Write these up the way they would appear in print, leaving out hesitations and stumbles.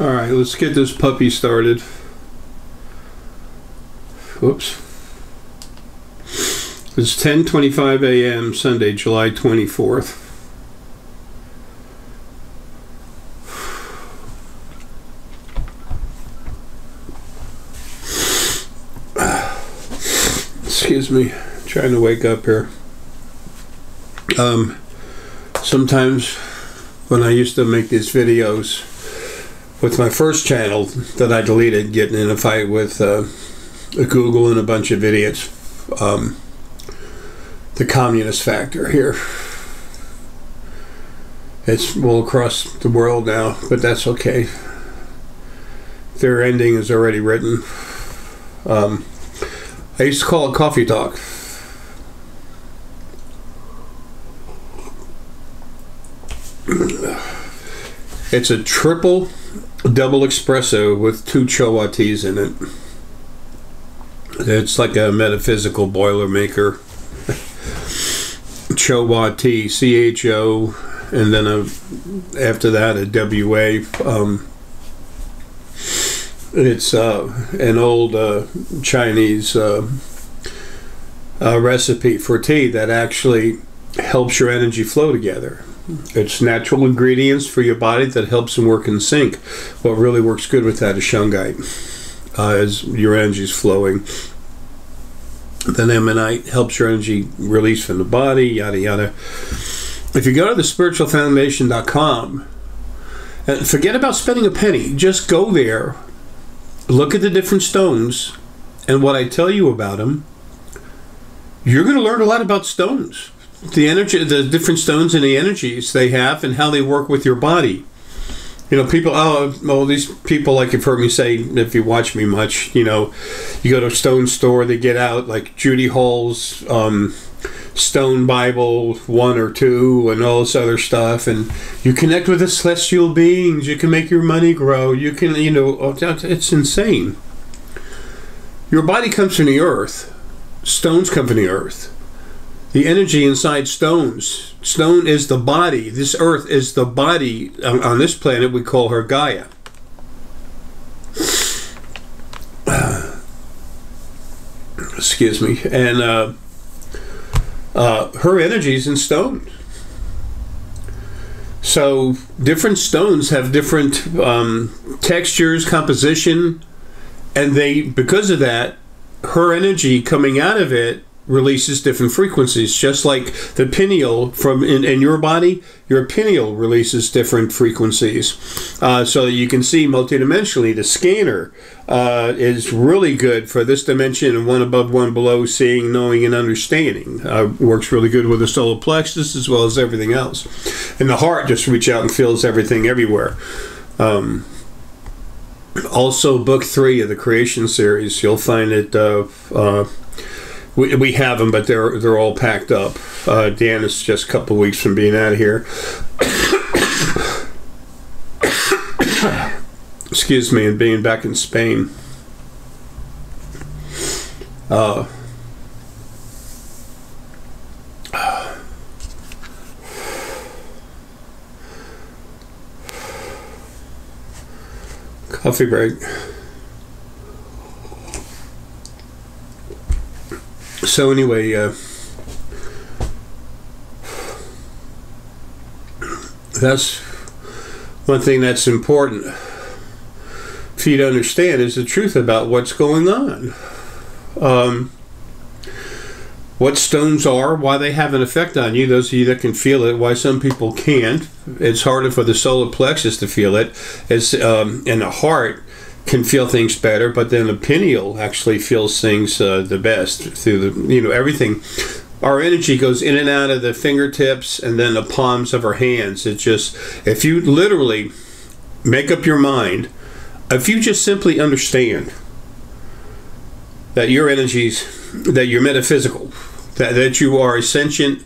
Alright, let's get this puppy started. Whoops. It's 10:25 a.m. Sunday, July 24th. Excuse me, trying to wake up here. Sometimes when I used to make these videos with my first channel that I deleted, getting in a fight with Google and a bunch of idiots, the communist factor here. It's well across the world now, but that's okay. Their ending is already written. I used to call it coffee talk. It's a triple double espresso with 2 Chowa teas in it. It's like a metaphysical boilermaker. Chowa tea, CHO, and then after that a WA. It's an old Chinese recipe for tea that actually helps your energy flow together. It's natural ingredients for your body that helps them work in sync. What really works good with that is shungite, as your energy is flowing. Then ammonite helps your energy release from the body, yada yada. If you go to thespiritualfoundation.com, and forget about spending a penny, just go there, look at the different stones, and what I tell you about them, you're going to learn a lot about stones. The energy, the different stones and the energies they have and how they work with your body. You know, people, well, these people, like you've heard me say, if you watch me much, you know, you go to a stone store, they get out like Judy Hall's Stone Bible 1 or 2 and all this other stuff, and you connect with the celestial beings, you can make your money grow, you can, you know, it's insane. Your body comes from the earth. Stones come from the earth. The energy inside stones. Stone is the body. This earth is the body. On this planet, we call her Gaia. Excuse me. And her energy is in stone. So different stones have different textures, composition, and because of that, her energy coming out of it releases different frequencies, just like the pineal in your body. Your pineal releases different frequencies, so you can see multidimensionally. The scanner is really good for this dimension and one above, one below, seeing, knowing, and understanding. Works really good with the solar plexus as well as everything else. And the heart just reach out and feels everything everywhere. Also, book 3 of the Creation series, you'll find it. We have them, but they're all packed up. Dan is just a couple of weeks from being out of here. Excuse me, and being back in Spain. Coffee break. So anyway, that's one thing that's important for you to understand, is the truth about what's going on. What stones are, why they have an effect on you, those of you that can feel it, why some people can't. It's harder for the solar plexus to feel it. It's and the heart can feel things better, but then the pineal actually feels things the best through the, you know, everything. Our energy goes in and out of the fingertips and then the palms of our hands. It's just, if you literally make up your mind, if you just simply understand that your energies, that you're metaphysical, that you are a sentient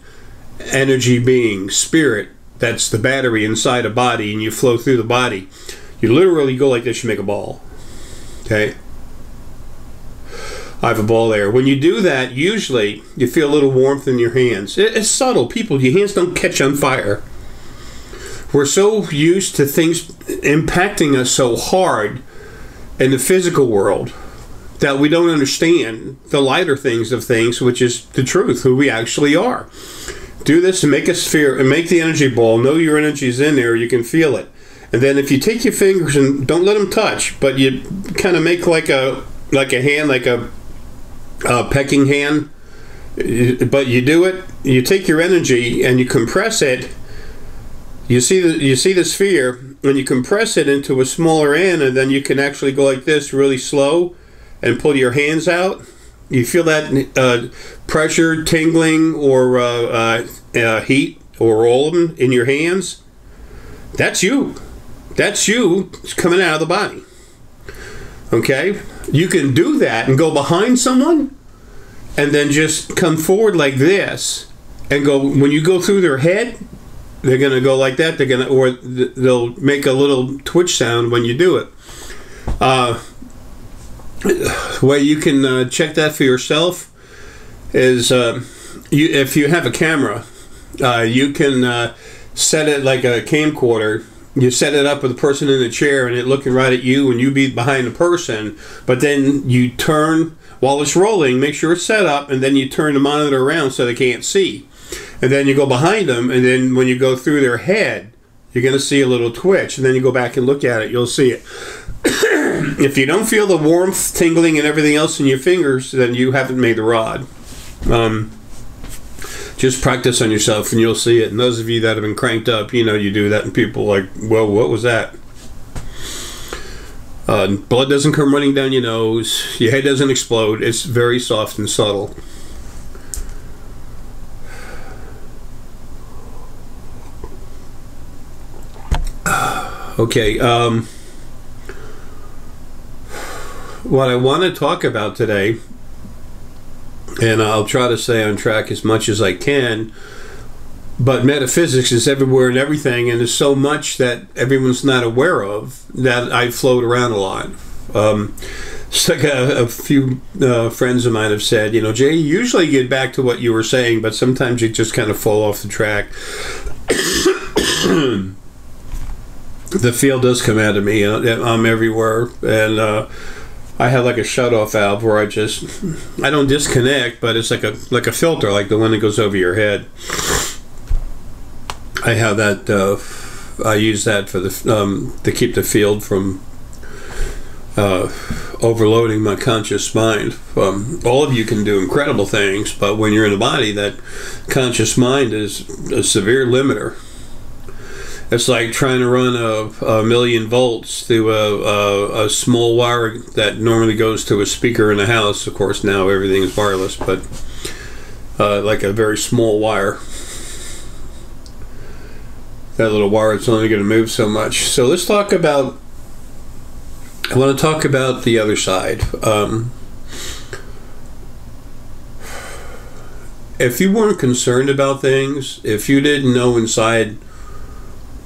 energy being, spirit, that's the battery inside a body, and you flow through the body. You literally go like this, you make a ball. Okay? I have a ball there. When you do that, usually you feel a little warmth in your hands. It's subtle. People, your hands don't catch on fire. We're so used to things impacting us so hard in the physical world that we don't understand the lighter things of things, which is the truth, who we actually are. Do this and make a sphere and make the energy ball. Know your energy is in there. You can feel it. And then if you take your fingers and don't let them touch, but you kind of make like a hand, like a pecking hand, but you do it. You take your energy and you compress it. You see the sphere, and you compress it into a smaller end, and then you can actually go like this, really slow, and pull your hands out. You feel that pressure, tingling, or heat, or all of them in your hands. That's you. That's you coming out of the body. Okay? You can do that and go behind someone, and then just come forward like this, and go. When you go through their head, they're gonna go like that. Or they'll make a little twitch sound when you do it. Way you can check that for yourself is if you have a camera, you can set it like a camcorder. You set it up with a person in a chair and it looking right at you, and you be behind the person, but then you turn while it's rolling, make sure it's set up, and then you turn the monitor around so they can't see. And then you go behind them, and then when you go through their head, you're going to see a little twitch, and then you go back and look at it, you'll see it. If you don't feel the warmth, tingling, and everything else in your fingers, then you haven't made the rod. Just practice on yourself, and you'll see it. And those of you that have been cranked up, you know you do that, and people are like, well, what was that? Blood doesn't come running down your nose. Your head doesn't explode. It's very soft and subtle. Okay, what I want to talk about today, and I'll try to stay on track as much as I can, but metaphysics is everywhere and everything, and there's so much that everyone's not aware of that I float around a lot. It's like a few friends of mine have said, you know, Jay, you usually get back to what you were saying, but sometimes you just kind of fall off the track. The feel does come out of me. I'm everywhere, and I have like a shut-off valve where I don't disconnect, but it's like a filter, like the one that goes over your head. I have that. I use that for the to keep the field from overloading my conscious mind. All of you can do incredible things, but when you're in the body, that conscious mind is a severe limiter. It's like trying to run a million volts through a small wire that normally goes to a speaker in a house. Of course, now everything is wireless, but like a very small wire. That little wire is only going to move so much. So let's talk about, I want to talk about the other side. If you weren't concerned about things, if you didn't know inside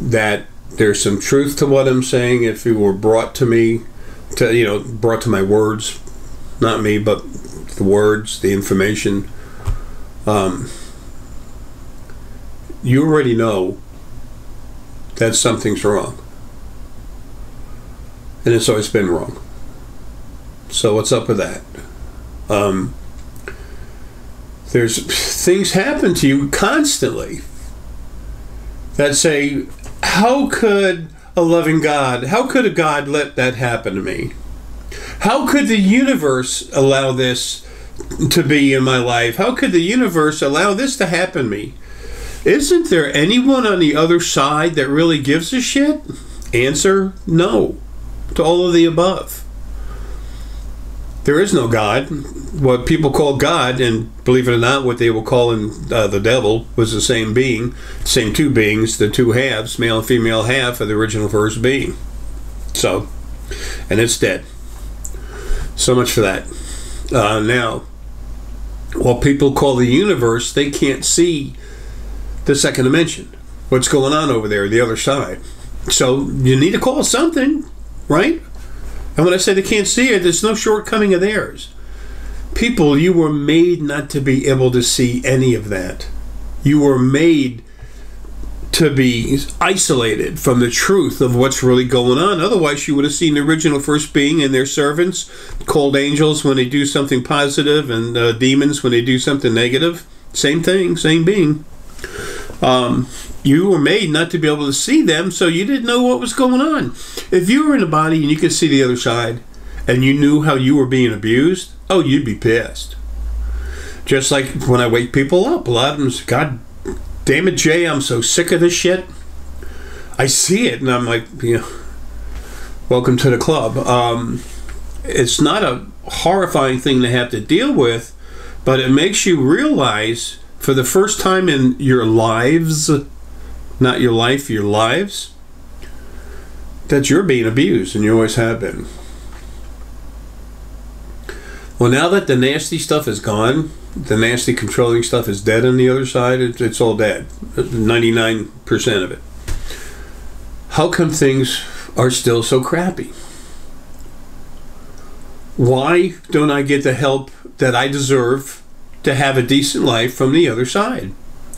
that there's some truth to what I'm saying, if it were brought to me, brought to my words, not me, but the words, the information, you already know that something's wrong. And it's always been wrong. So what's up with that? There's things happen to you constantly that say, how could a loving God, how could a God let that happen to me? How could the universe allow this to be in my life? How could the universe allow this to happen to me? Isn't there anyone on the other side that really gives a shit? Answer, no, to all of the above. There is no God. What people call God, and believe it or not, what they will call the devil, was the same being, same two beings, the two halves, male and female half of the original first being. So, and it's dead. So much for that. Now, what people call the universe, they can't see the second dimension. What's going on over there, the other side. So you need to call something, right? And when I say they can't see it, there's no shortcoming of theirs. People, you were made not to be able to see any of that. You were made to be isolated from the truth of what's really going on. Otherwise, you would have seen the original first being and their servants, called angels when they do something positive, and demons when they do something negative. Same thing, same being. You were made not to be able to see them, so you didn't know what was going on. If you were in a body and you could see the other side, and you knew how you were being abused, oh, you'd be pissed. Just like when I wake people up, a lot of them say, God damn it, Jay, I'm so sick of this shit. I see it, and I'm like, welcome to the club. It's not a horrifying thing to have to deal with, but it makes you realize for the first time in your lives, not your life, your lives, that you're being abused, and you always have been. Well, now that the nasty stuff is gone, the nasty controlling stuff is dead on the other side, it's all dead. 99% of it. How come things are still so crappy? Why don't I get the help that I deserve to have a decent life from the other side?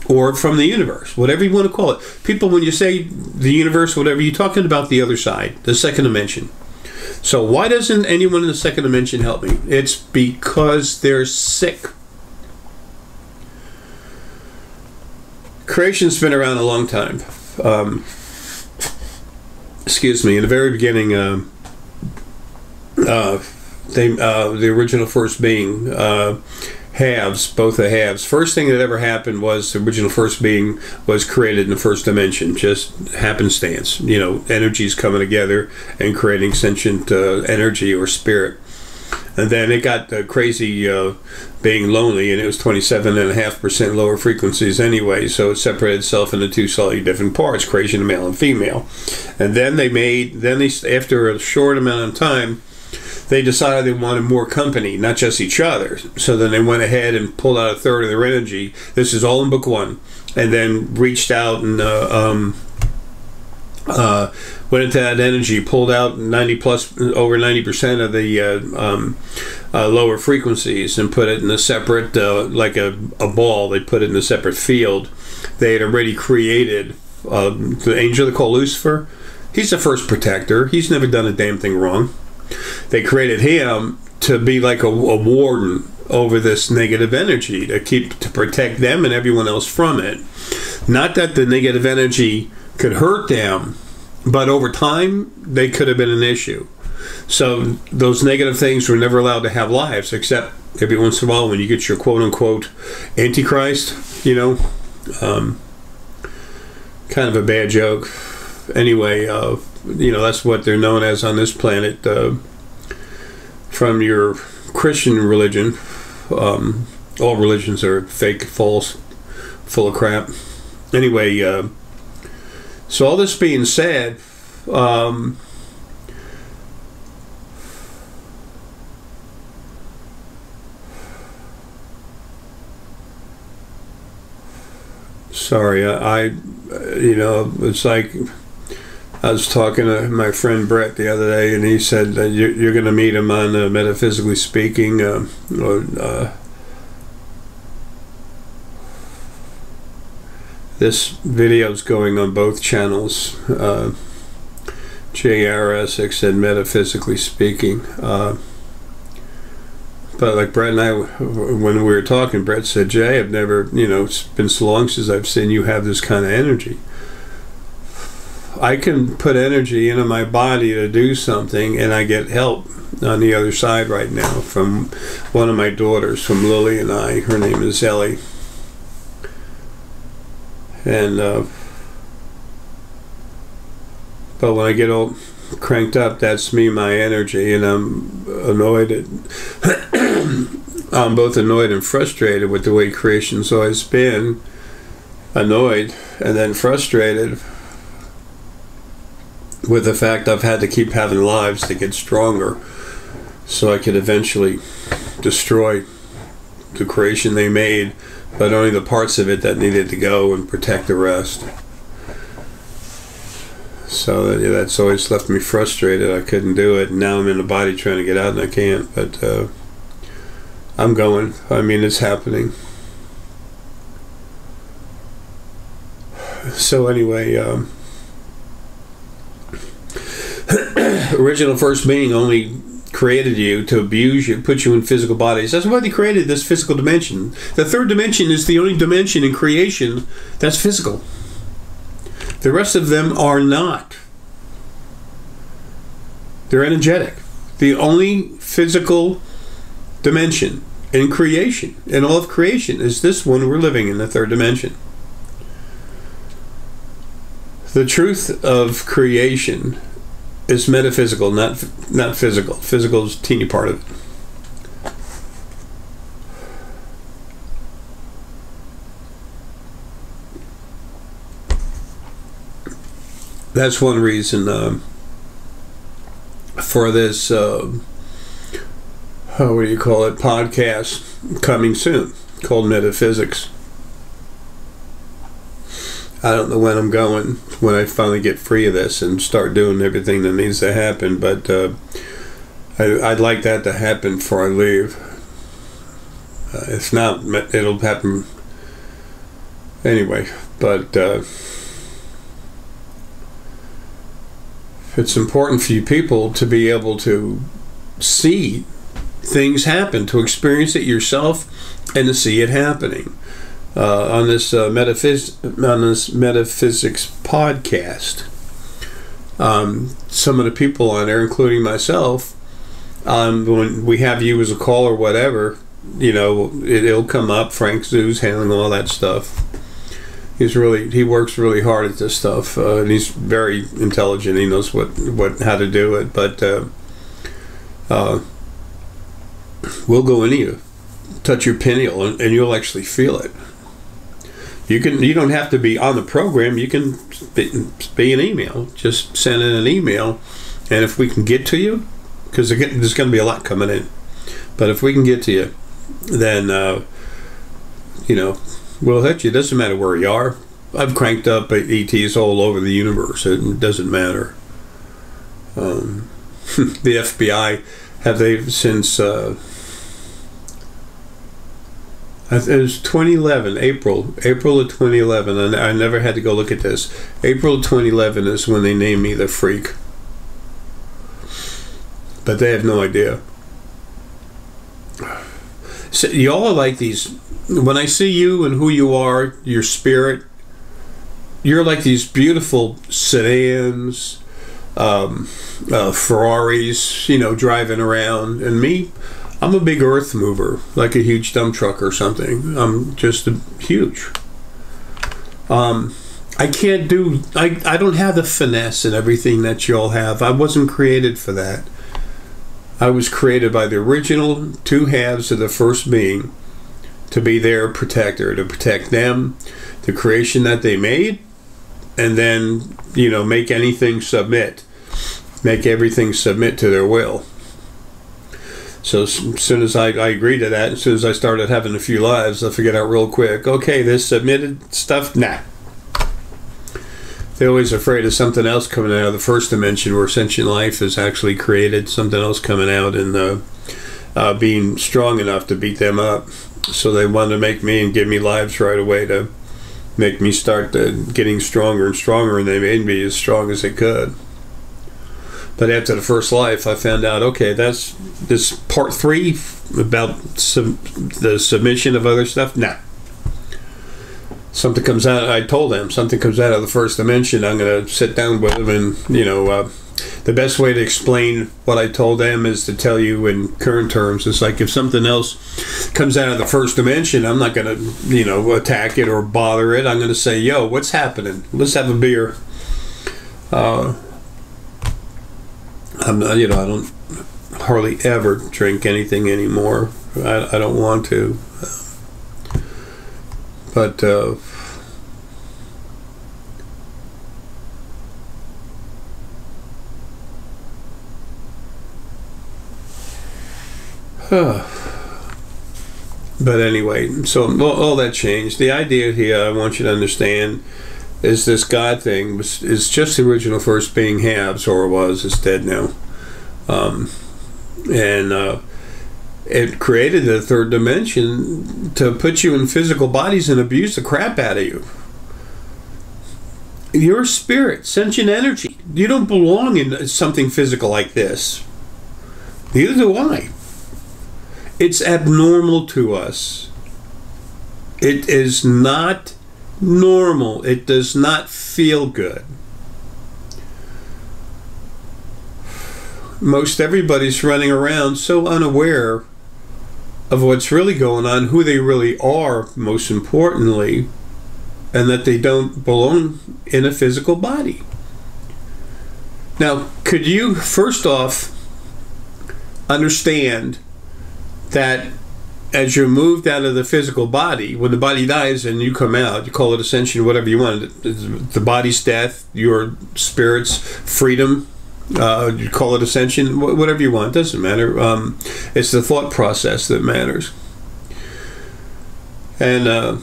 Or from the universe, whatever you want to call it. People, when you say the universe, whatever, you're talking about the other side, the second dimension. So why doesn't anyone in the second dimension help me? It's because they're sick. Creation's been around a long time. Excuse me. In the very beginning, the original first being, halves, both the halves. First thing that ever happened was the original first being was created in the first dimension, just happenstance. Energies coming together and creating sentient energy or spirit. And then it got crazy being lonely, and it was 27.5% lower frequencies anyway, so it separated itself into two slightly different parts, creation of male and female. And then after a short amount of time, they decided they wanted more company, not just each other. So then they went ahead and pulled out a third of their energy. This is all in book one. And then reached out and went into that energy, pulled out over 90% of the lower frequencies, and put it in a separate, like a ball. They put it in a separate field. They had already created the angel they call Lucifer. He's the first protector. He's never done a damn thing wrong. They created him to be like a warden over this negative energy, to protect them and everyone else from it. Not that the negative energy could hurt them, but over time they could have been an issue. So those negative things were never allowed to have lives, except every once in a while when you get your quote-unquote antichrist, kind of a bad joke. Anyway, that's what they're known as on this planet. From your Christian religion, all religions are fake, false, full of crap. Anyway, so all this being said, sorry, it's like I was talking to my friend Brett the other day, and he said that you're going to meet him on Metaphysically Speaking. This video's going on both channels, JRSX and Metaphysically Speaking. But like Brett and I, when we were talking, Brett said, Jay, I've never, it's been so long since I've seen you have this kind of energy. I can put energy into my body to do something, and I get help on the other side right now from one of my daughters, from Lily and I. Her name is Ellie. And but when I get all cranked up, that's me, my energy, and I'm annoyed I'm both annoyed and frustrated with the way creation's always been. Annoyed and then frustrated with the fact I've had to keep having lives to get stronger so I could eventually destroy the creation they made, but only the parts of it that needed to go, and protect the rest. So that's always left me frustrated. I couldn't do it, and now I'm in the body trying to get out and I can't, but I'm going. I mean, it's happening. So anyway, original first being only created you to abuse you, put you in physical bodies. That's why they created this physical dimension. The third dimension is the only dimension in creation that's physical. The rest of them are not. They're energetic. The only physical dimension in creation, in all of creation, is this one we're living in, the third dimension. The truth of creation is metaphysical, not physical. Physical is a teeny part of it. That's one reason for this, what do you call it, podcast coming soon, called Metaphysics. I don't know when I'm going, when I finally get free of this and start doing everything that needs to happen, but I'd like that to happen before I leave. If not, it'll happen anyway, but it's important for you people to be able to see things happen, to experience it yourself, and to see it happening. On this metaphysics podcast, some of the people on there, including myself, when we have you as a call or whatever, you know, it'll come up. Frank Zoo's handling all that stuff. He works really hard at this stuff, and he's very intelligent. He knows how to do it. But we'll go into you, touch your pineal, and you'll actually feel it. You don't have to be on the program. You can be an email. Just send in an email, and if we can get to you, because there's going to be a lot coming in, but if we can get to you, then you know, we'll hit you. It doesn't matter where you are. I've cranked up ETs all over the universe. It doesn't matter. The F.I.I. since it was 2011, April of 2011, and I never had to go look at this. April of 2011 is when they named me the Freak. But they have no idea. So y'all are like these, when I see you and who you are, your spirit, you're like these beautiful sedans, Ferraris, you know, driving around, and me, I'm a big earth mover, like a huge dump truck or something. I'm just huge. I don't have the finesse and everything that y'all have. I wasn't created for that. I was created by the original two halves of the first being to be their protector, to protect them, the creation that they made, and then, you know, make everything submit to their will. So as soon as I agreed to that, as soon as I started having a few lives, I figured out real quick, okay, this submitted stuff, nah. They're always afraid of something else coming out of the first dimension where sentient life is actually created, something else coming out and being strong enough to beat them up. So they wanted to make me and give me lives right away to make me start getting stronger and stronger, and they made me as strong as they could. But after the first life, I found out, okay, that's this part 3 about the submission of other stuff. Nah. Something comes out, I told them, something comes out of the first dimension, I'm going to sit down with them and, you know, the best way to explain what I told them is to tell you in current terms. It's like if something else comes out of the first dimension, I'm not going to, you know, attack it or bother it. I'm going to say, yo, what's happening? Let's have a beer. I'm not, you know, I don't hardly ever drink anything anymore. I don't want to. But but anyway, so all that changed. The idea here, I want you to understand, is this God thing is just the original first being halves, or was. It's dead now. It created the third dimension to put you in physical bodies and abuse the crap out of you. You're a spirit, sentient energy. You don't belong in something physical like this. Neither do I. It's abnormal to us. It is not normal. It does not feel good. Most everybody's running around so unaware of what's really going on, who they really are, most importantly, and that they don't belong in a physical body. Now, could you, first off, understand that as you're moved out of the physical body, when the body dies and you come out, you call it ascension, whatever you want, the body's death, your spirit's freedom, you call it ascension, whatever you want, doesn't matter. It's the thought process that matters. And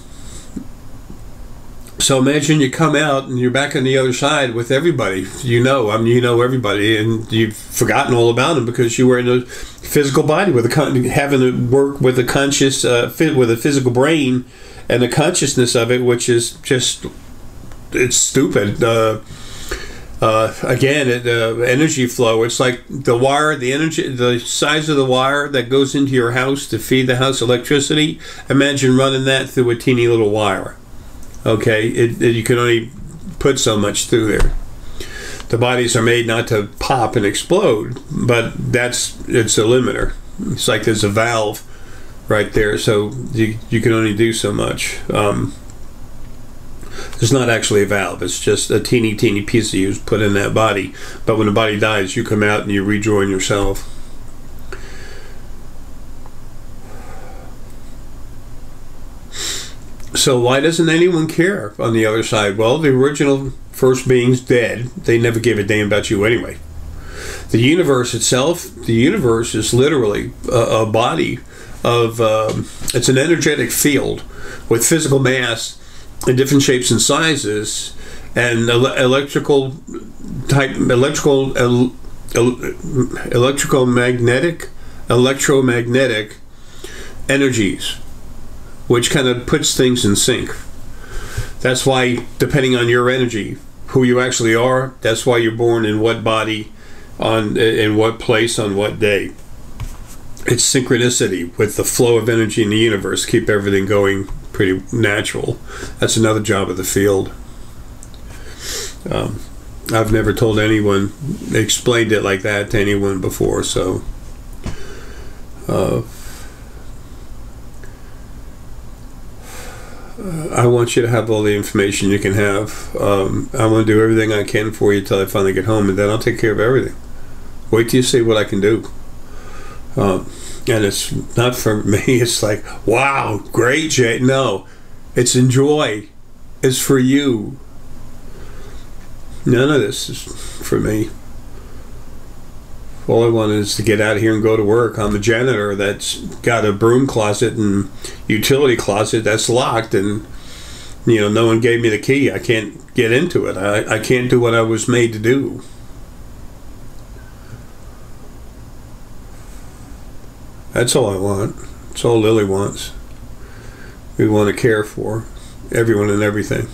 so imagine you come out and you're back on the other side with everybody. You know everybody, and you've forgotten all about them because you were in a physical body with having to work with a conscious, with a physical brain and the consciousness of it, which is just, it's stupid. Again, energy flow. It's like the wire, the energy, the size of the wire that goes into your house to feed the house electricity. Imagine running that through a teeny little wire. Okay, you can only put so much through there. The bodies are made not to pop and explode, but it's a limiter. It's like there's a valve right there, so you can only do so much. There's not actually a valve. It's just a teeny piece of you put in that body. But when the body dies, you come out and you rejoin yourself. So why doesn't anyone care on the other side? Well, the original first being's dead. They never gave a damn about you anyway. The universe itself, the universe is literally a body of, it's an energetic field with physical mass in different shapes and sizes, and electromagnetic energies, which kind of puts things in sync. That's why, depending on your energy, who you actually are, that's why you're born in what body, in what place, on what day. It's synchronicity with the flow of energy in the universe, keep everything going pretty natural. That's another job of the field. I've never told anyone, explained it like that to anyone before, so I want you to have all the information you can have. I want to do everything I can for you until I finally get home, and then I'll take care of everything. Wait till you see what I can do. And it's not for me. It's like, wow, great, Jay. No, it's enjoy. It's for you. None of this is for me. All I want is to get out of here and go to work. I'm a janitor that's got a broom closet and utility closet that's locked, and no one gave me the key. I can't get into it. I can't do what I was made to do. That's all I want. That's all Lily wants. We want to care for everyone and everything.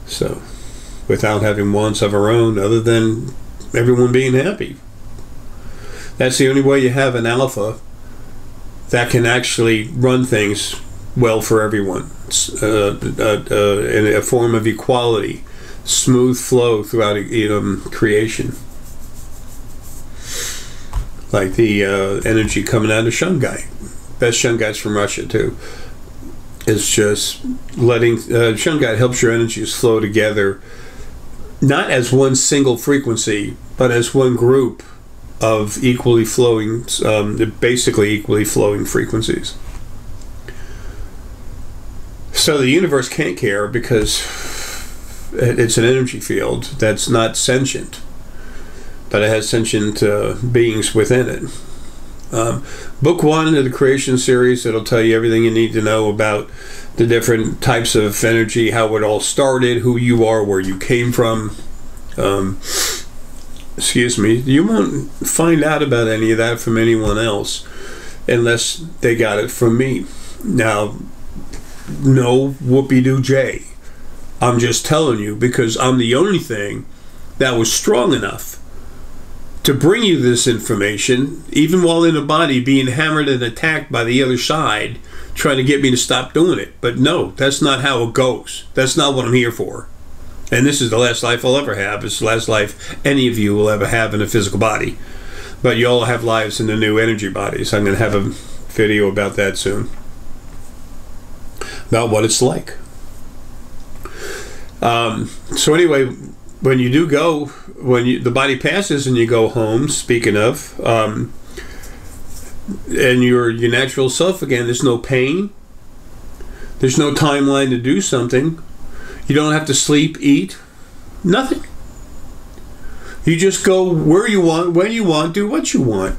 So, without having wants of our own, other than everyone being happy. That's the only way you have an alpha that can actually run things well for everyone. In a form of equality, smooth flow throughout creation. Like the energy coming out of Shungite. Best Shungite's from Russia too. It's just letting Shungite helps your energies flow together, not as one single frequency, but as one group of equally flowing, basically equally flowing frequencies. So the universe can't care because it's an energy field that's not sentient, but it has sentient beings within it. Book 1 of the Creation series, it'll tell you everything you need to know about the different types of energy, how it all started, who you are, where you came from. Excuse me. You won't find out about any of that from anyone else unless they got it from me. Now, no whoopie-doo Jay I'm just telling you because I'm the only thing that was strong enough to bring you this information, even while in the body being hammered and attacked by the other side, trying to get me to stop doing it. But no, that's not how it goes. That's not what I'm here for. And this is the last life I'll ever have. It's the last life any of you will ever have in a physical body. But you all have lives in the new energy bodies. I'm going to have a video about that soon. About what it's like. So anyway, when you do go, when the body passes and you go home, speaking of, and you're your natural self again, there's no pain. There's no timeline to do something. You don't have to sleep, eat, nothing. You just go where you want, when you want, do what you want.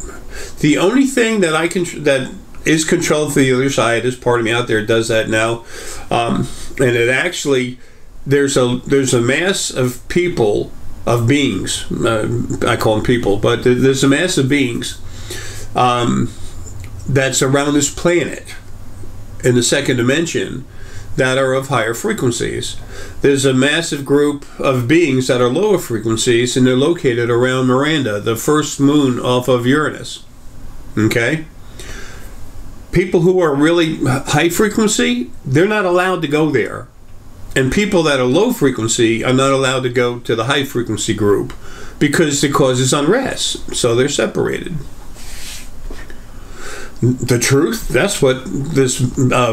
The only thing that that is controlled for the other side is part of me out there does that now, and it actually there's a mass of people, of beings. I call them people, but there's a mass of beings that's around this planet in the second dimension that are of higher frequencies. There's a massive group of beings that are lower frequencies, and they're located around Miranda, the first moon off of Uranus. Okay? People who are really high frequency, they're not allowed to go there. And people that are low frequency are not allowed to go to the high frequency group because it causes unrest. So they're separated. The truth, that's what this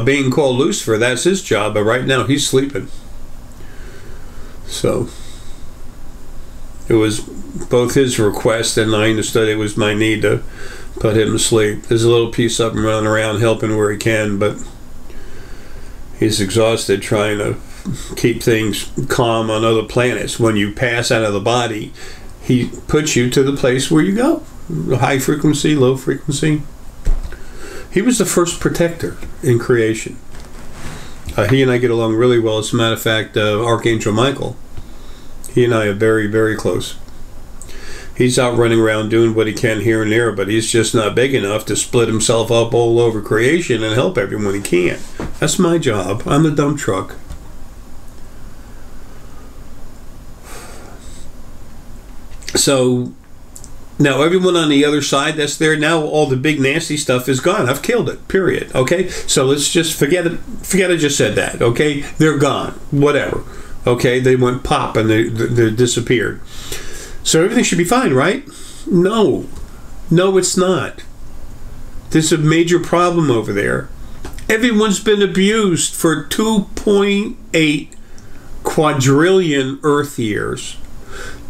being called Lucifer, that's his job, but right now he's sleeping. So it was both his request and I understood it was my need to put him to sleep. There's a little piece of him running around helping where he can, but he's exhausted trying to keep things calm on other planets. When you pass out of the body, he puts you to the place where you go. High frequency, low frequency. He was the first protector in creation. He and I get along really well. As a matter of fact, Archangel Michael, he and I are very, very close. He's out running around doing what he can here and there, but he's just not big enough to split himself up all over creation and help everyone he can. That's my job. I'm the dump truck. So now everyone on the other side that's there now, all the big nasty stuff is gone. I've killed it, period. Okay, so let's just forget it. Forget I just said that. Okay, they're gone, whatever. Okay, they went pop and they disappeared. So everything should be fine, right? No, it's not. There's a major problem over there. Everyone's been abused for 2.8 quadrillion Earth years.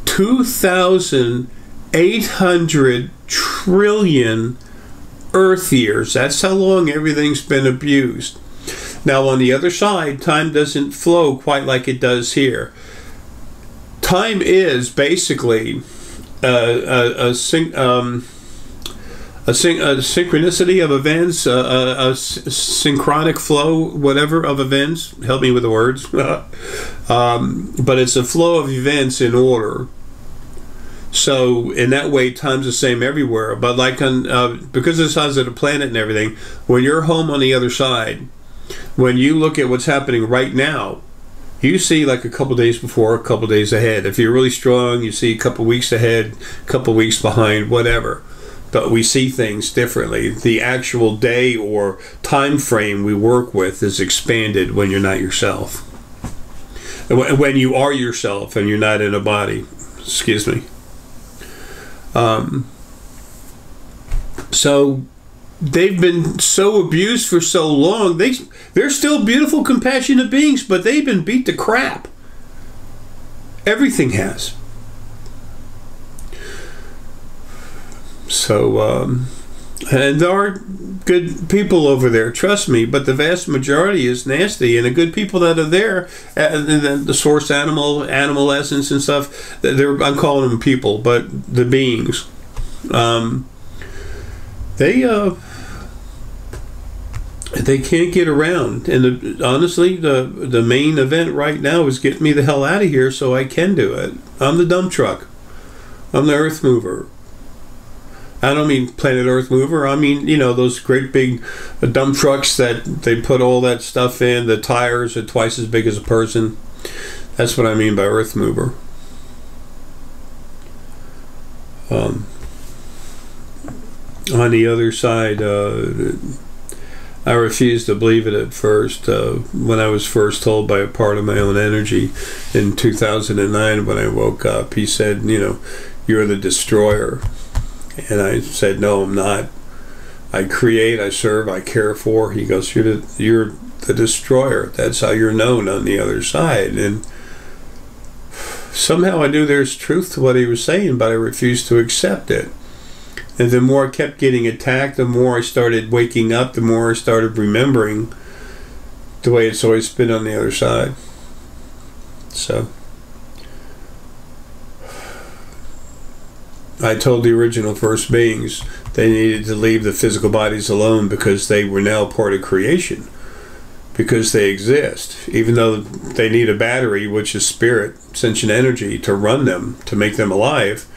2,800 trillion Earth years. That's how long everything's been abused. Now on the other side, time doesn't flow quite like it does here. Time is basically a synchronicity of events, a synchronic flow, whatever, of events. Help me with the words. But it's a flow of events in order. So in that way, time's the same everywhere. But like on because of the size of the planet and everything, when you're home on the other side, when you look at what's happening right now, you see like a couple days before, a couple days ahead. If you're really strong, you see a couple weeks ahead, a couple weeks behind, whatever. But we see things differently. The actual day or time frame we work with is expanded when you're not yourself. When you are yourself and you're not in a body. Excuse me. So they've been so abused for so long. They're still beautiful, compassionate beings, but they've been beat to crap. Everything has. So, and there are good people over there, trust me, but the vast majority is nasty, and the good people that are there, the source animal essence and stuff, I'm calling them people, but the beings, they can't get around. And honestly, the main event right now is get me the hell out of here so I can do it. I'm the dump truck. I'm the earth mover. I don't mean planet Earth mover. I mean, you know, those great big dump trucks that they put all that stuff in. The tires are twice as big as a person. That's what I mean by earth mover. On the other side, I refused to believe it at first. When I was first told by a part of my own energy in 2009 when I woke up, he said, you know, you're the destroyer. And I said, no, I'm not. I create, I serve, I care for. He goes, you're the destroyer. That's how you're known on the other side. And somehow I knew there's truth to what he was saying, but I refused to accept it. And the more I kept getting attacked, the more I started waking up, the more I started remembering the way it's always been on the other side. So I told the original first beings they needed to leave the physical bodies alone because they were now part of creation, because they exist. Even though they need a battery, which is spirit, sentient energy, to run them, to make them alive,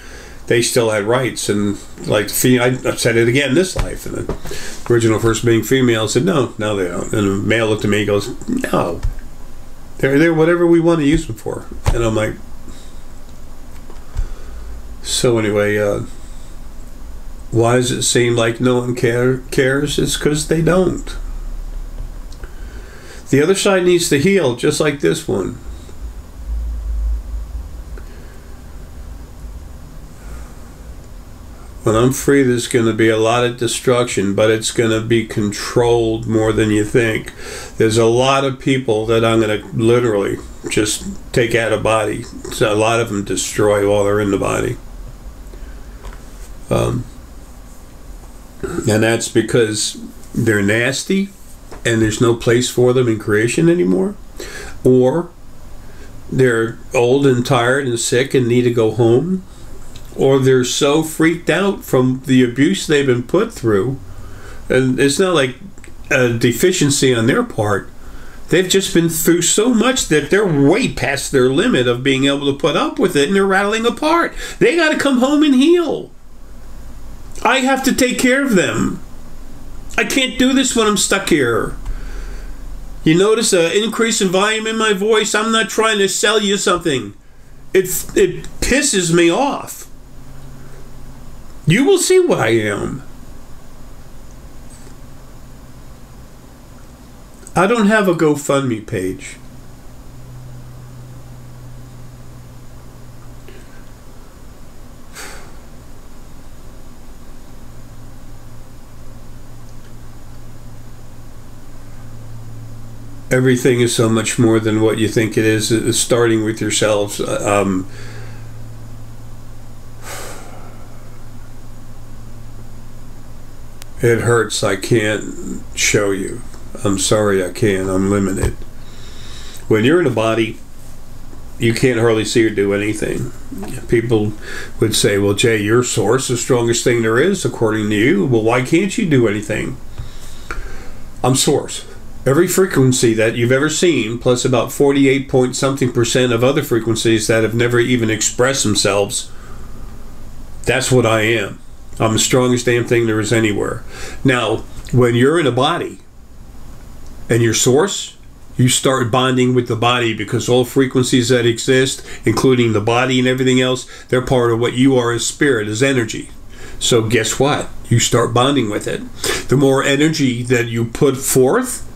they still had rights. And like I said it again this life, and the original first being female said no they don't, and the male looked at me and goes, no, they're whatever we want to use them for. And I'm like, so anyway, why does it seem like no one cares? It's because they don't. The other side needs to heal, just like this one. When I'm free, there's going to be a lot of destruction, but it's going to be controlled more than you think. There's a lot of people that I'm going to literally just take out of body. So a lot of them destroy while they're in the body. And that's because they're nasty and there's no place for them in creation anymore. Or they're old and tired and sick and need to go home. Or they're so freaked out from the abuse they've been put through, and it's not like a deficiency on their part. They've just been through so much that they're way past their limit of being able to put up with it, and they're rattling apart. They got to come home and heal. I have to take care of them. I can't do this when I'm stuck here. You notice an increase in volume in my voice? I'm not trying to sell you something. It pisses me off. You will see what I am. I don't have a GoFundMe page. Everything is so much more than what you think it is, starting with yourselves. It hurts. I can't show you. I'm sorry, I can't. I'm limited. When you're in a body, you can't hardly see or do anything. People would say, well, Jay, your source is the strongest thing there is, according to you. Well, why can't you do anything? I'm source. Every frequency that you've ever seen, plus about 48 point something% of other frequencies that have never even expressed themselves, that's what I am. I'm the strongest damn thing there is anywhere. Now, when you're in a body and your source, you start bonding with the body, because all frequencies that exist, including the body and everything else, they're part of what you are as spirit, as energy. So guess what? You start bonding with it. The more energy that you put forth,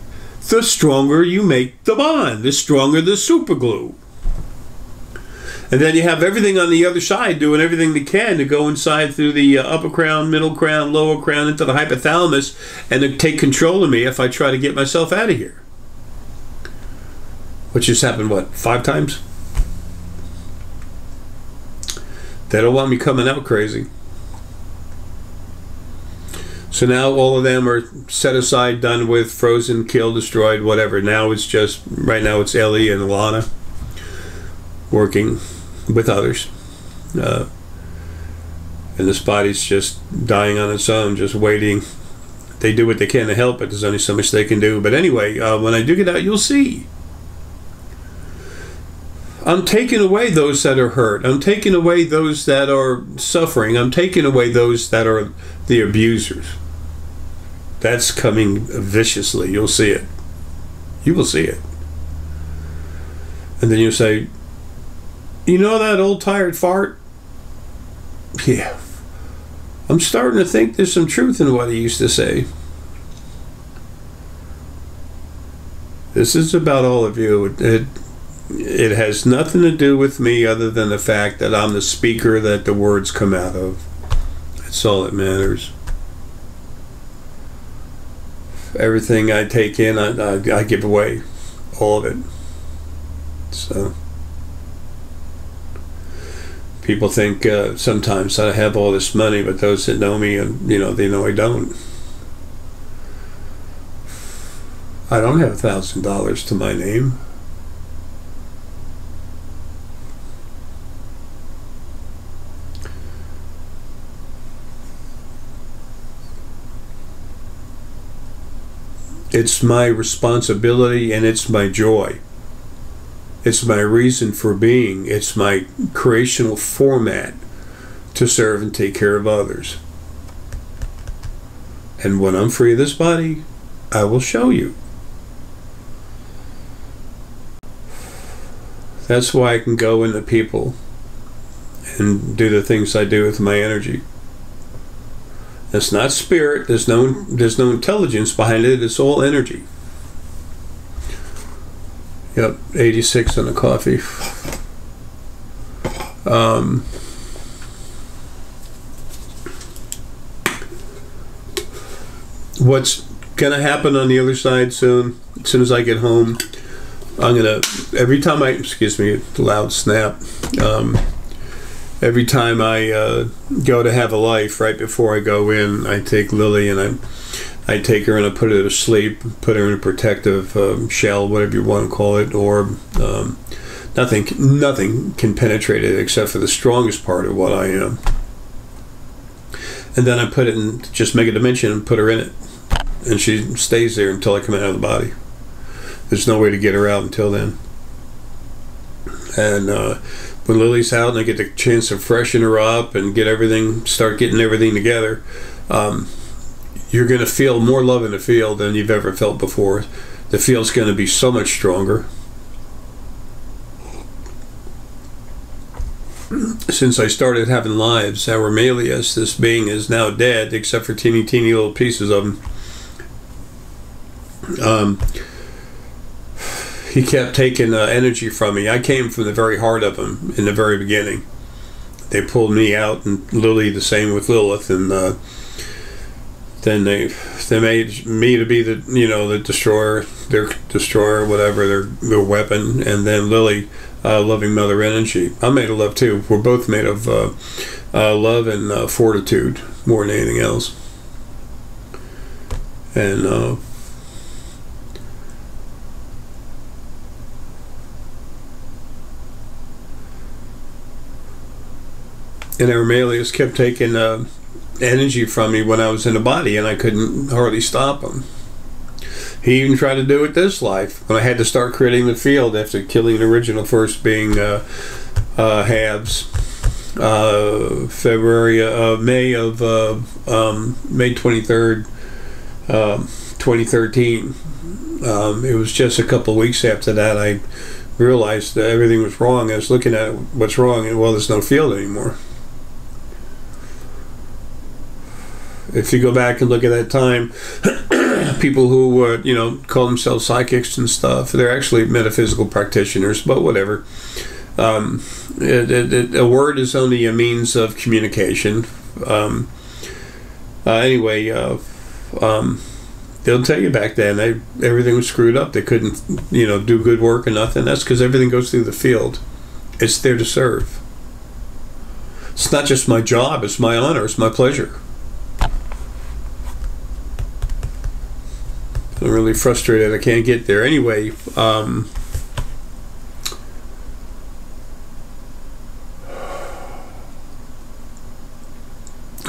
the stronger you make the bond, the stronger the super glue. And then you have everything on the other side doing everything they can to go inside through the upper crown, middle crown, lower crown, into the hypothalamus, and to take control of me if I try to get myself out of here. Which has happened, what, 5 times? They don't want me coming out crazy. So now all of them are set aside, done with, frozen, killed, destroyed, whatever. Now it's just, right now it's Ellie and Alana working with others. And this body's just dying on its own, just waiting. They do what they can to help it. There's only so much they can do. But anyway, when I do get out, you'll see. I'm taking away those that are hurt. I'm taking away those that are suffering. I'm taking away those that are the abusers. That's coming viciously. You'll see it. You will see it. And then you say, you know that old tired fart? Yeah. I'm starting to think there's some truth in what he used to say. This is about all of you. It has nothing to do with me other than the fact that I'm the speaker that the words come out of. That's all that matters. Everything I take in, I give away. All of it. So people think sometimes I have all this money, but those that know me, they know I don't. I don't have $1,000 to my name. It's my responsibility and it's my joy. It's my reason for being. It's my creational format to serve and take care of others. And when I'm free of this body, I will show you. That's why I can go into people and do the things I do with my energy. It's not spirit. There's no intelligence behind it. It's all energy. Yep, 86 on the coffee. What's gonna happen on the other side soon? As soon as I get home, I'm gonna excuse me, loud snap. Every time I go to have a life, right before I go in, I take Lily and I take her and I put her to sleep, put her in a protective shell, whatever you want to call it, or nothing can penetrate it except for the strongest part of what I am. And then I put it in, just make a dimension and put her in it. And she stays there until I come out of the body. There's no way to get her out until then. And when Lily's out and I get the chance to freshen her up and start getting everything together, you're going to feel more love in the field than you've ever felt before. The field's going to be so much stronger. Since I started having lives, our Melius, this being, is now dead, except for teeny little pieces of him. He kept taking energy from me. I came from the very heart of him in the very beginning. They pulled me out, and Lily the same with Lilith, and then they made me to be the destroyer, their destroyer, whatever, their weapon, and then Lily, loving mother energy. I'm made of love too. We're both made of love and fortitude more than anything else. And Armelius kept taking energy from me when I was in the body, and I couldn't hardly stop him. He even tried to do it this life when I had to start creating the field after killing the original first being halves. May 23rd, 2013. It was just a couple of weeks after that I realized that everything was wrong. I was looking at what's wrong, and well, there's no field anymore. If you go back and look at that time, people who call themselves psychics and stuff, they're actually metaphysical practitioners, but whatever. A word is only a means of communication. Anyway, they'll tell you back then everything was screwed up. They couldn't do good work or nothing. That's because everything goes through the field. It's there to serve. It's not just my job, it's my honor, it's my pleasure. I'm really frustrated I can't get there. Anyway,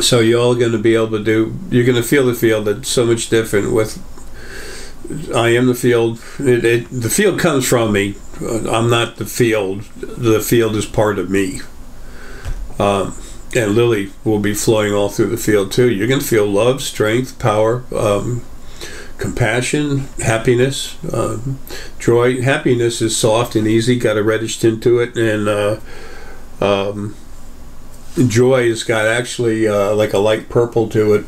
so you're all going to be able to you're going to feel the field that's so much different with, I am the field. The field comes from me. I'm not the field. The field is part of me. And Lily will be flowing all through the field too. You're going to feel love, strength, power, compassion, happiness, joy. Happiness is soft and easy, got a reddish tint to it, and joy has got actually like a light purple to it,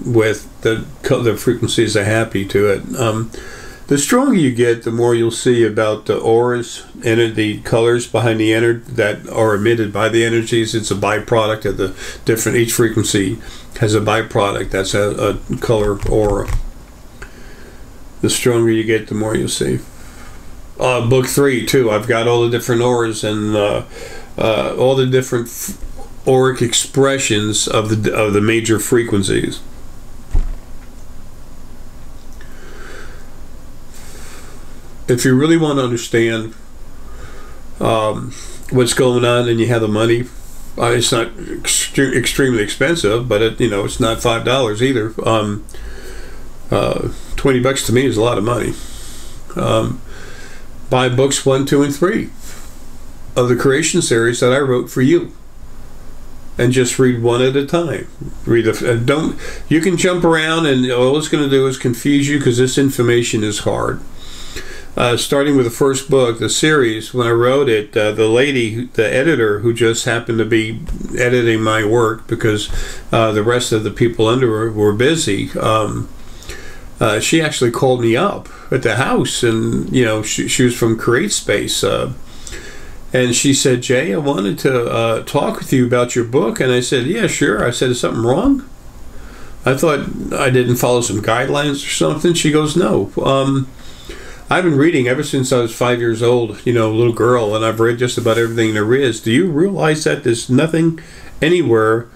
with the frequencies of happy to it. The stronger you get, the more you'll see about the auras and the colors behind the that are emitted by the energies. It's a byproduct of the different. Each frequency has a byproduct that's a color aura. The stronger you get, the more you'll see. Book 3 too. I've got all the different auras and all the different auric expressions of the major frequencies. If you really want to understand what's going on and you have the money, it's not extremely expensive, but it's not $5 either. $20 to me is a lot of money. Buy books 1, 2, and 3 of the creation series that I wrote for you, and just read one at a time. You can jump around, and all it's going to do is confuse you, because this information is hard. Starting with the first book, the series, when I wrote it, the editor who just happened to be editing my work because the rest of the people under her were busy, she actually called me up at the house, and she was from Create Space, and she said, "Jay, I wanted to talk with you about your book." And I said, "Yeah, sure." I said, "Is something wrong?" I thought I didn't follow some guidelines or something. She goes, "No. I've been reading ever since I was 5 years old, a little girl, and I've read just about everything there is. Do you realize that there's nothing anywhere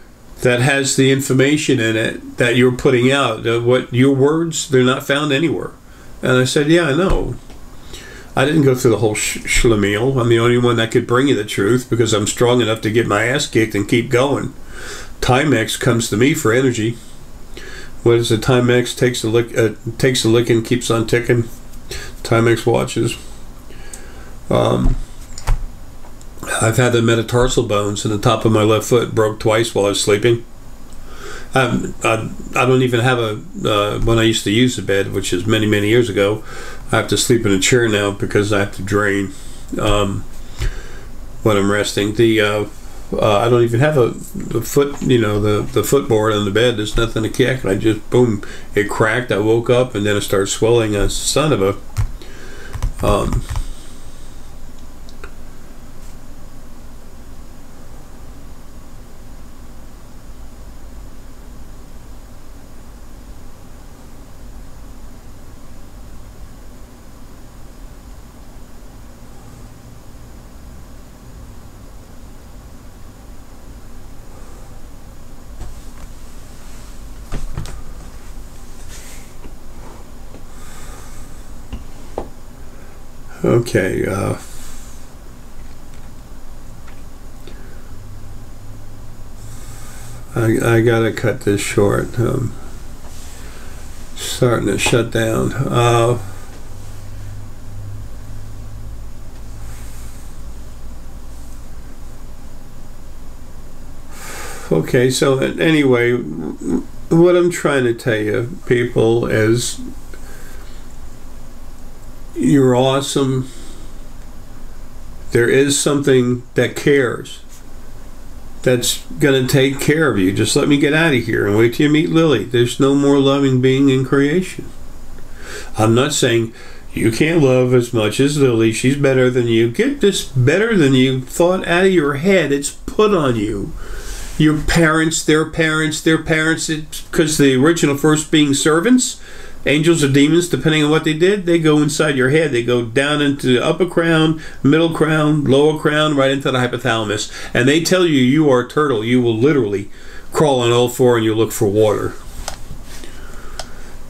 that has the information in it that you're putting out? What your words, they're not found anywhere." And I said, "Yeah, I know. I didn't go through the whole schlemiel. I'm the only one that could bring you the truth because I'm strong enough to get my ass kicked and keep going. Timex comes to me for energy. What is it? Timex takes a lick and keeps on ticking. Timex watches. I've had the metatarsal bones in the top of my left foot broke twice while I was sleeping. I don't even have when I used to use the bed, which is many, many years ago. I have to sleep in a chair now because I have to drain when I'm resting. I don't even have the foot, the footboard on the bed. There's nothing to kick. I just, boom, it cracked. I woke up and then it started swelling. A son of a... Okay, I gotta cut this short. Starting to shut down. Okay, so anyway, what I'm trying to tell you, people, is you're awesome. There is something that cares, that's going to take care of you. Just let me get out of here and wait till you meet Lily. There's no more loving being in creation. I'm not saying you can't love as much as Lily. She's better than you. Get this better than you thought out of your head. It's put on you. Your parents, their parents, their parents, because the original first being servants, angels or demons, depending on what they did, they go inside your head. They go down into the upper crown, middle crown, lower crown, right into the hypothalamus. And they tell you you are a turtle. You will literally crawl on all four and you look for water.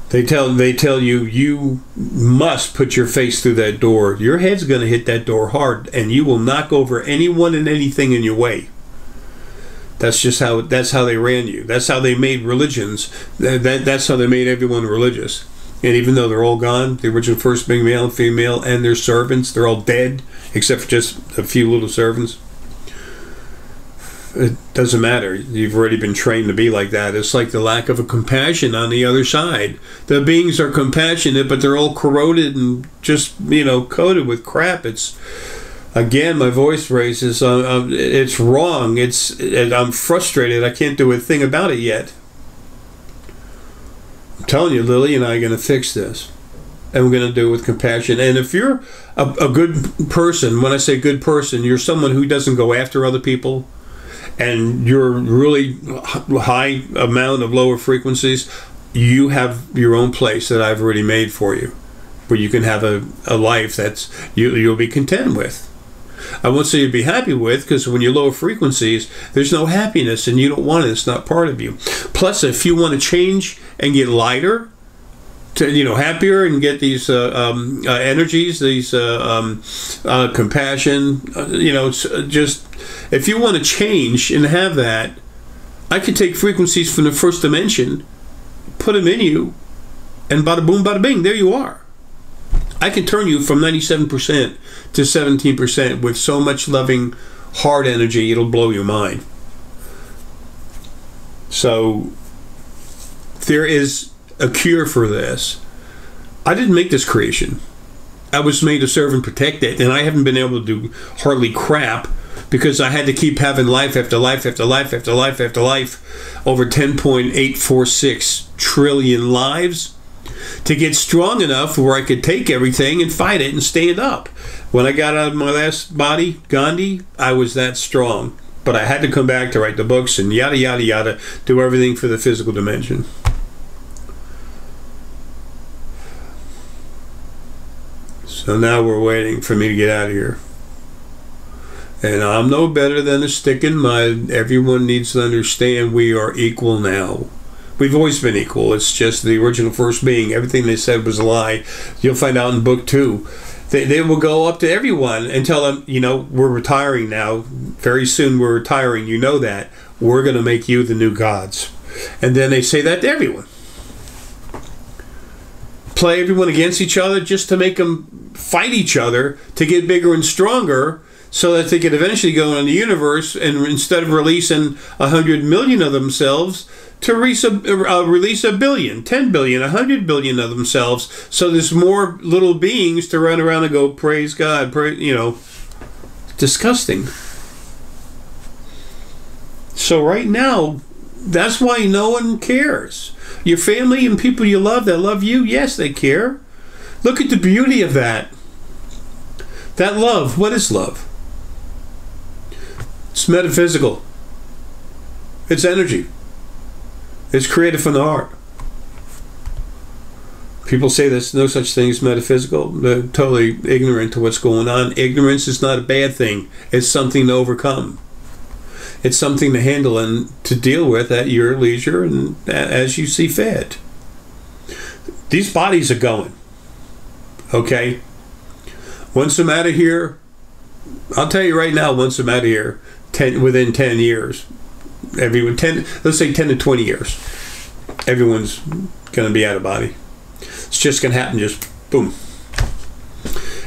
They tell you you must put your face through that door. Your head's going to hit that door hard, and you will knock over anyone and anything in your way. That's how they ran you. That's how they made religions. That's how they made everyone religious. And even though they're all gone, the original first being male and female and their servants, they're all dead, except for just a few little servants. it doesn't matter. You've already been trained to be like that. It's like the lack of a compassion on the other side. The beings are compassionate, but they're all corroded and just, coated with crap. It's, again, my voice raises. It's wrong. I'm frustrated. I can't do a thing about it yet. I'm telling you, Lily and I are going to fix this. And we're going to do it with compassion. And if you're a good person, when I say good person, you're someone who doesn't go after other people, and you're really high amount of lower frequencies, you have your own place that I've already made for you, where you can have a life that's you'll be content with. I won't say you'd be happy with, because when you're lower frequencies, there's no happiness, and you don't want it. It's not part of you. Plus, if you want to change and get lighter, to happier, and get these energies, these compassion, just if you want to change and have that, I can take frequencies from the first dimension, put them in you, and bada boom, bada bing, there you are. I can turn you from 97% to 17% with so much loving heart energy, it'll blow your mind. So there is a cure for this. I didn't make this creation. I was made to serve and protect it, and I haven't been able to do hardly crap, because I had to keep having life after life after life after life after life, over 10.846 trillion lives, to get strong enough where I could take everything and fight it and stand up. When I got out of my last body, Gandhi, I was that strong. But I had to come back to write the books and yada yada yada, do everything for the physical dimension. So now we're waiting for me to get out of here. And I'm no better than a stick in mud. Everyone needs to understand we are equal now. We've always been equal. It's just the original first being. Everything they said was a lie. You'll find out in book 2. They will go up to everyone and tell them, we're retiring now. Very soon we're retiring. You know that. We're going to make you the new gods. And then they say that to everyone. Play everyone against each other just to make them fight each other to get bigger and stronger, so that they could eventually go in the universe, and instead of releasing 100 million of themselves, to release a billion, 10 billion, 100 billion of themselves, so there's more little beings to run around and go, praise God, disgusting. So right now, that's why no one cares. Your family and people you love that love you, yes, they care. Look at the beauty of that. That love, what is love? It's metaphysical. It's energy. It's created from the heart. People say there's no such thing as metaphysical. They're totally ignorant to what's going on. Ignorance is not a bad thing. It's something to overcome. It's something to handle and to deal with at your leisure and as you see fit. These bodies are going. Okay? Once I'm out of here, I'll tell you right now, once I'm out of here, within 10 years, let's say 10 to 20 years, everyone's going to be out of body. It's just going to happen, just boom.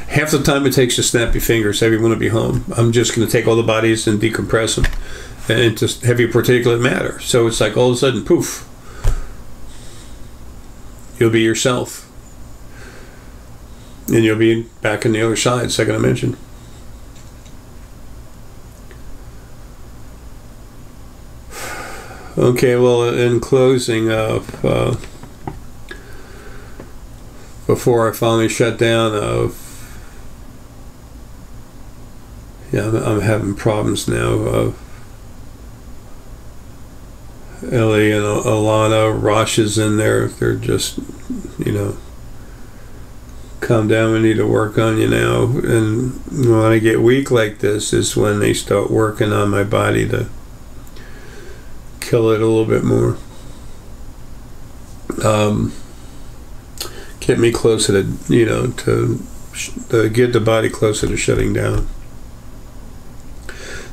Half the time it takes to snap your fingers, everyone will be home. I'm just going to take all the bodies and decompress them into heavy particulate matter. So it's like all of a sudden, poof, you'll be yourself. And you'll be back on the other side, second dimension. Okay, well, in closing, before I finally shut down, I'm having problems now. Ellie and Alana, Rosh is in there. They're just, calm down, we need to work on you now. And when I get weak like this is when they start working on my body to kill it a little bit more. Get me closer to, to get the body closer to shutting down.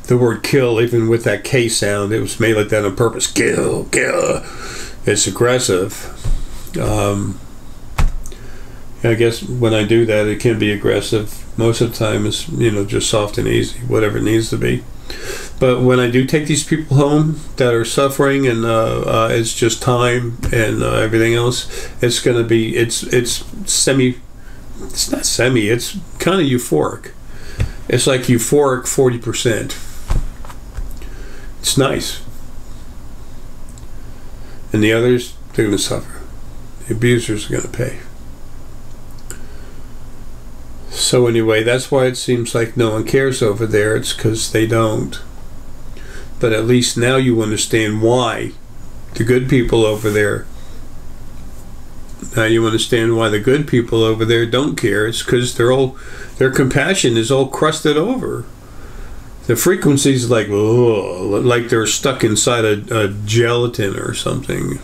The word kill, even with that K sound, it was made like that on purpose. Kill, kill. It's aggressive. I guess when I do that, it can be aggressive. Most of the time, it's just soft and easy, whatever it needs to be. But when I do take these people home that are suffering, and it's just time and everything else, it's going to be, it's not semi, it's kind of euphoric. It's like euphoric 40%. It's nice. And the others, they're going to suffer. The abusers are going to pay. So anyway, that's why it seems like no one cares over there. It's because they don't. But at least now you understand why the good people over there, now you understand why the good people over there don't care. It's because their compassion is all crusted over. The frequency's like, oh, like they're stuck inside a gelatin or something,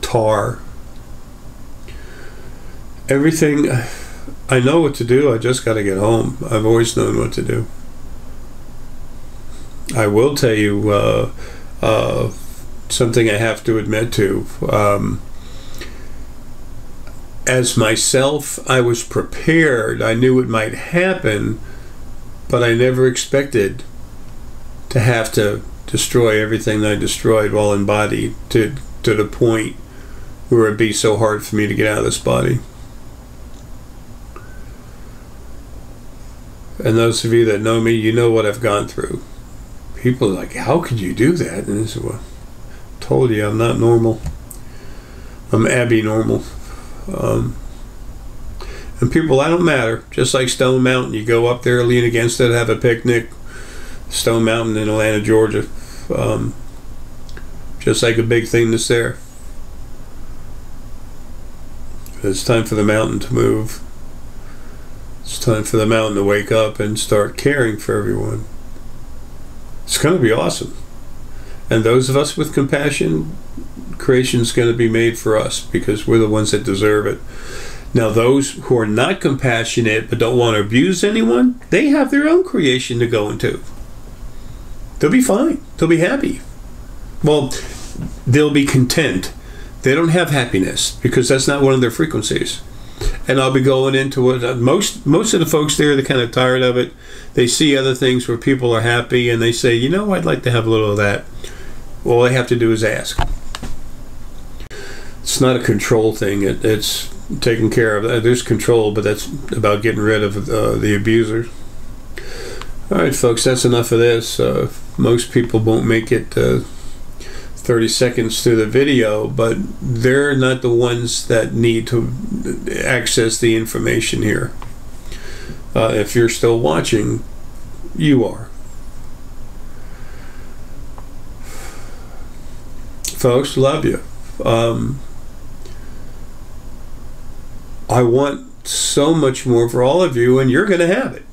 tar. Everything, I know what to do, I just got to get home. I've always known what to do. I will tell you something I have to admit to. As myself, I was prepared. I knew it might happen, but I never expected to have to destroy everything I destroyed while in body to the point where it'd be so hard for me to get out of this body. And those of you that know me, you know what I've gone through. People are like, how could you do that? And I said, well, I told you, I'm not normal. I'm abnormal. And people, I don't matter. Just like Stone Mountain, you go up there, lean against it, have a picnic. Stone Mountain in Atlanta, Georgia. Just like a big thing that's there. It's time for the mountain to move. It's time for the mountain to wake up and start caring for everyone. It's going to be awesome. And those of us with compassion, creation's going to be made for us because we're the ones that deserve it. Now, those who are not compassionate but don't want to abuse anyone, they have their own creation to go into. They'll be fine. They'll be happy. Well, they'll be content. They don't have happiness because that's not one of their frequencies. And I'll be going into what most of the folks there, they're kind of tired of it. They see other things where people are happy and they say, you know, I'd like to have a little of that. All they have to do is ask. It's not a control thing. It's taking care of. There's control, but that's about getting rid of the abusers. All right, folks, that's enough of this. Most people won't make it 30 seconds through the video, but they're not the ones that need to access the information here. If you're still watching, you are. Folks, love you. I want so much more for all of you, and you're going to have it.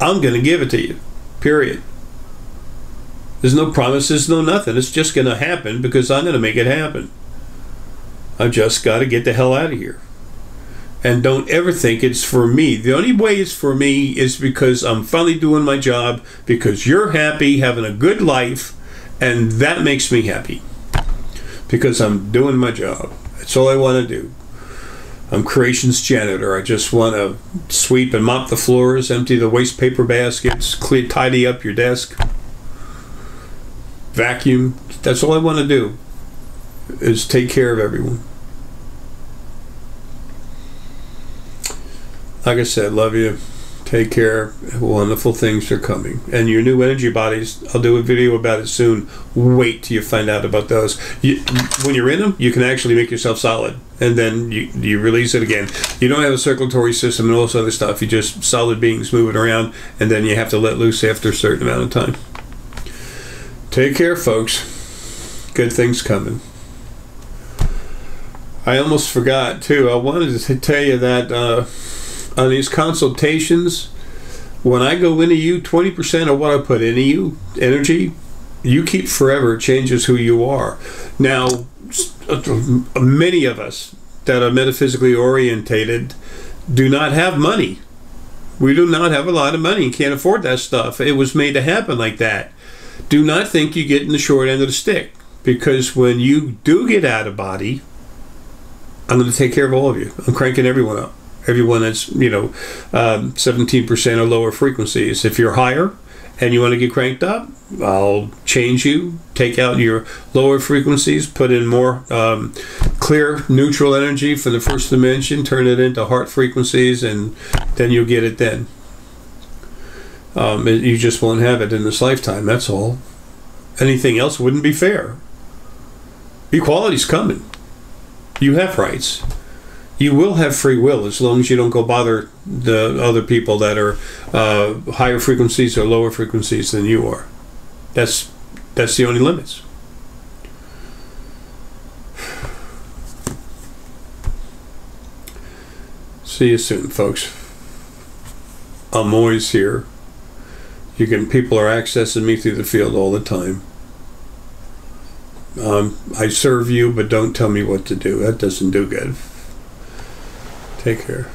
I'm going to give it to you. Period. There's no promises, no nothing. It's just going to happen because I'm going to make it happen. I've just got to get the hell out of here. And don't ever think it's for me. The only way it's for me is because I'm finally doing my job, because you're happy, having a good life, and that makes me happy. Because I'm doing my job. That's all I want to do. I'm creation's janitor. I just want to sweep and mop the floors, empty the waste paper baskets, tidy up your desk, vacuum. That's all I want to do, is take care of everyone. Like I said, love you. Take care. Wonderful things are coming. And your new energy bodies, I'll do a video about it soon. Wait till you find out about those. When you're in them, you can actually make yourself solid. And then you release it again. You don't have a circulatory system and all this other stuff. You just solid beings moving around. And then you have to let loose after a certain amount of time. Take care, folks. Good things coming. I almost forgot, too. I wanted to tell you that on these consultations, when I go into you, 20% of what I put into you, energy, you keep forever. It changes who you are. Now, many of us that are metaphysically orientated do not have money. We do not have a lot of money and can't afford that stuff. It was made to happen like that. Do not think you get in the short end of the stick, because when you do get out of body, I'm going to take care of all of you. I'm cranking everyone up. Everyone that's, 17% or lower frequencies. If you're higher and you want to get cranked up, I'll change you, take out your lower frequencies, put in more clear neutral energy for the first dimension, turn it into heart frequencies, and then you'll get it then. You just won't have it in this lifetime, that's all. Anything else wouldn't be fair. Equality's coming. You have rights. You will have free will as long as you don't go bother the other people that are higher frequencies or lower frequencies than you are. That's the only limits. See you soon, folks. I'm always here. People are accessing me through the field all the time. I serve you, but don't tell me what to do. That doesn't do good. Take care.